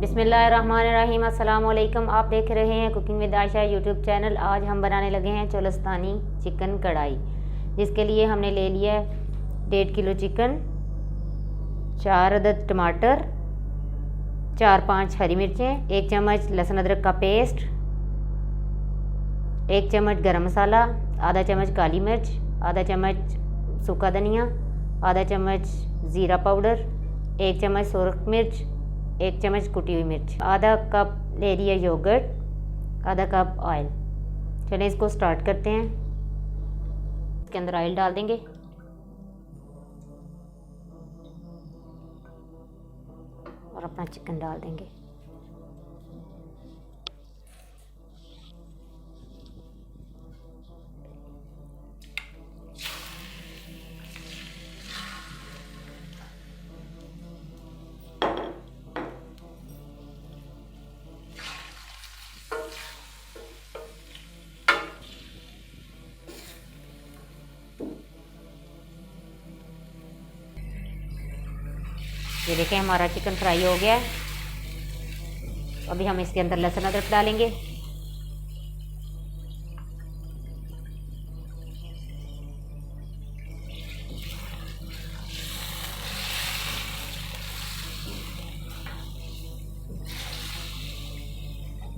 बिस्मिल्लाहिर्रहमानिर्रहीम। अस्सलाम वालेकुम। आप देख रहे हैं cooking with Ayesha YouTube channel. आज हम बनाने लगे हैं चोलस्तानी चिकन कढ़ाई, जिसके लिए हमने ले लिया है 1.5 किलो चिकन, 4 अदद टमाटर, 4-5 हरी मिर्चें, 1 चम्मच लहसुन अदरक का पेस्ट, 1 चम्मच गरम मसाला, आधा चम्मच काली मिर्च, आधा चम्मच सूखा धनिया, आधा चम्मच ज़ीरा पाउडर, 1 चम्मच सुरख मिर्च, 1 चम्मच कुटी हुई मिर्च, आधा कप ले लिया योगर्ट, आधा कप ऑयल। चलिए इसको स्टार्ट करते हैं। इसके अंदर ऑयल डाल देंगे और अपना चिकन डाल देंगे। ये देखें हमारा चिकन फ्राई हो गया है। अभी हम इसके अंदर लहसुन अदरक डालेंगे।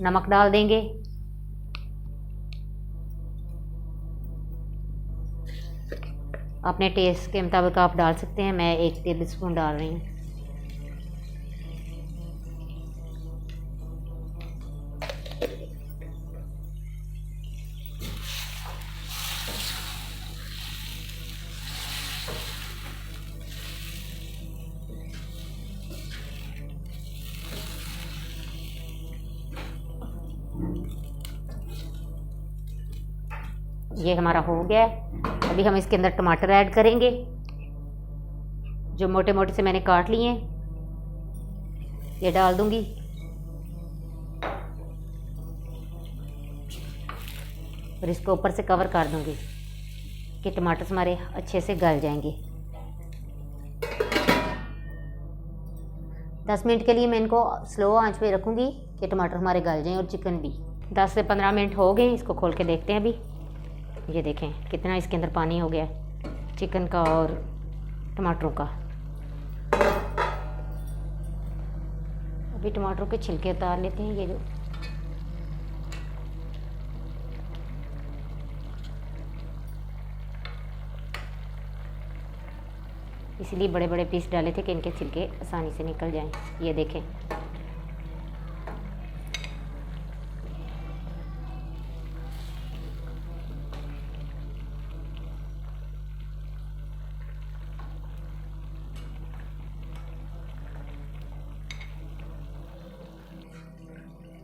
नमक डाल देंगे। अपने टेस्ट के मुताबिक आप डाल सकते हैं। मैं 1 टेबल स्पून डाल रही हूँ। ये हमारा हो गया है। अभी हम इसके अंदर टमाटर ऐड करेंगे, जो मोटे मोटे से मैंने काट लिए हैं। ये डाल दूंगी। और इसको ऊपर से कवर कर दूंगी कि टमाटर हमारे अच्छे से गल जाएंगे। 10 मिनट के लिए मैं इनको स्लो आंच पे रखूंगी कि टमाटर हमारे गल जाएं और चिकन भी। 10 से 15 मिनट हो गए। इसको खोल के देखते हैं। अभी ये देखें कितना इसके अंदर पानी हो गया है चिकन का और टमाटरों का। अभी टमाटरों के छिलके उतार लेते हैं। ये जो इसलिए बड़े बड़े पीस डाले थे कि इनके छिलके आसानी से निकल जाएं। ये देखें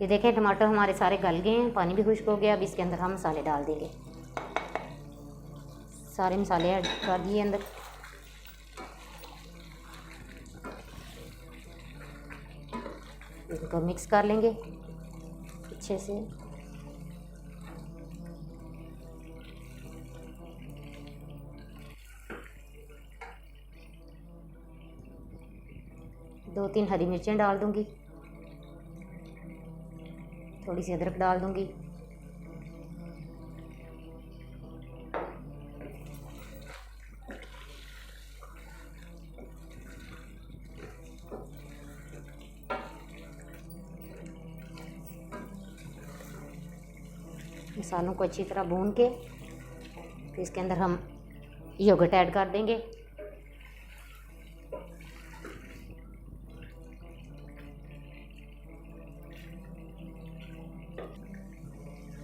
ये देखें टमाटर हमारे सारे गल गए हैं, पानी भी खुश्क हो गया। अब इसके अंदर हम मसाले डाल देंगे। सारे मसाले ऐड कर दिए अंदर। इनको मिक्स कर लेंगे अच्छे से। दो 3 हरी मिर्चें डाल दूंगी, थोड़ी सी अदरक डाल दूंगी, मसालों को अच्छी तरह भून के फिर इसके अंदर हम योगर्ट ऐड कर देंगे।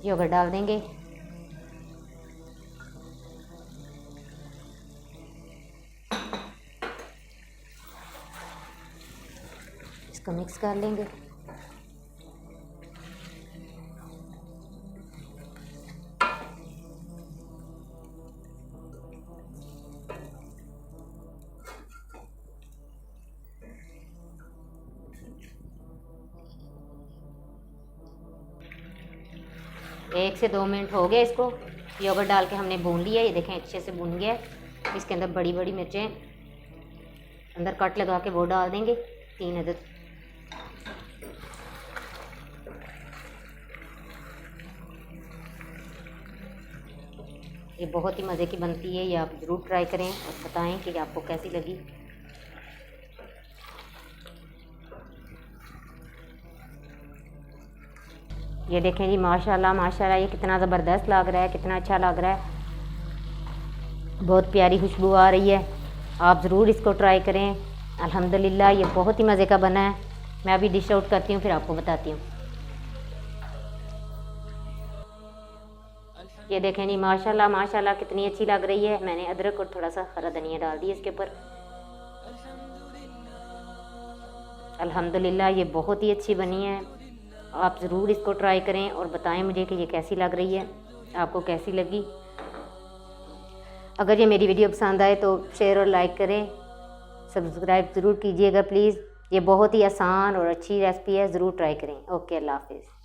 योगर्ट डाल देंगे। इसको मिक्स कर लेंगे। एक से 2 मिनट हो गए। इसको योगर्ट डाल के हमने भून लिया। ये देखें अच्छे से भून गया है। इसके अंदर बड़ी बड़ी मिर्चें अंदर कट लगा के वो डाल देंगे 3 अदद। ये बहुत ही मज़े की बनती है, ये आप ज़रूर ट्राई करें और बताएं कि आपको कैसी लगी। ये देखें जी, माशाल्लाह माशाल्लाह, ये कितना ज़बरदस्त लग रहा है, कितना अच्छा लग रहा है, बहुत प्यारी खुशबू आ रही है। आप ज़रूर इसको ट्राई करें। अल्हम्दुलिल्लाह ये बहुत ही मज़े का बना है। मैं अभी डिश आउट करती हूँ, फिर आपको बताती हूँ। ये देखें जी, माशाल्लाह माशाल्लाह कितनी अच्छी लग रही है। मैंने अदरक और थोड़ा सा हरा धनिया डाल दिया इसके ऊपर। अल्हम्दुलिल्लाह ये बहुत ही अच्छी बनी है। आप ज़रूर इसको ट्राई करें और बताएं मुझे कि ये कैसी लग रही है, आपको कैसी लगी। अगर ये मेरी वीडियो पसंद आए तो शेयर और लाइक करें, सब्सक्राइब ज़रूर कीजिएगा प्लीज़। ये बहुत ही आसान और अच्छी रेसिपी है, ज़रूर ट्राई करें। ओके, अल्लाह हाफिज़।